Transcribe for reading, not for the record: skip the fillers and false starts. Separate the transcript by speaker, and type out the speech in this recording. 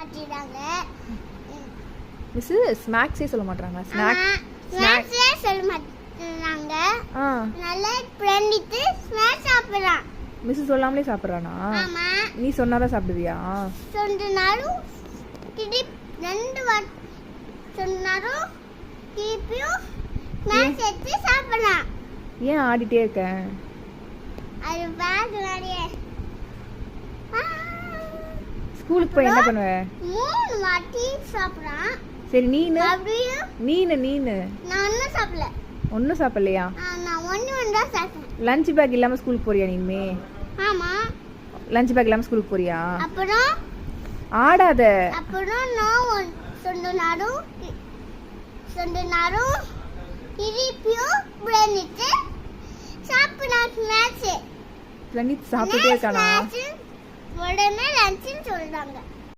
Speaker 1: மாட்டிறாங்க.
Speaker 2: Miss ஸ்நாக்ஸே சொல்ல மாட்டாங்க.
Speaker 1: ஸ்நாக்ஸே சொல்ல மாட்டாங்க. நல்லா பண்ணிட்டு ஸ்நாக்ஸ் சாப்பிடலாம்.
Speaker 2: மிஸ் சொல்லாமலே சாப்பிடுறானா?
Speaker 1: ஆமா.
Speaker 2: நீ சொன்னாதான் சாப்பிடுவியா?
Speaker 1: சொன்னாலும் ரெண்டு சொன்னாலும் திருப்பியும் ஸ்நாக்ஸ் எடுத்து சாப்பிடலாம்.
Speaker 2: ஏன் ஆடிட்டே இருக்க?
Speaker 1: அது பேக் நிறைய.
Speaker 2: ஸ்கூலுக்கு போய் என்ன பண்ணுவ?
Speaker 1: 3 வாட்டி சாப்பிடுறான்.
Speaker 2: சரி நீனு
Speaker 1: நான் ஒன்னும் சாப்பிடலையா? நான் ஒன்னு தான் சாப்பிட்டேன்.
Speaker 2: லஞ்ச் பேக் இல்லாம ஸ்கூலுக்கு போறியா நீமே?
Speaker 1: ஆமா.
Speaker 2: லஞ்ச் பேக் இல்லாம ஸ்கூலுக்கு போறியா?
Speaker 1: அப்புறம்
Speaker 2: ஆடாத.
Speaker 1: அப்புறம் நான் சொன்னாலும் திருப்பியும் பண்ணிட்டு சாப்பிடலாம். ஸ்நாக்ஸ்
Speaker 2: சாப்பிட்டே இருக்கானா?
Speaker 1: உடனே லஞ்சுன்னு சொல்றாங்க.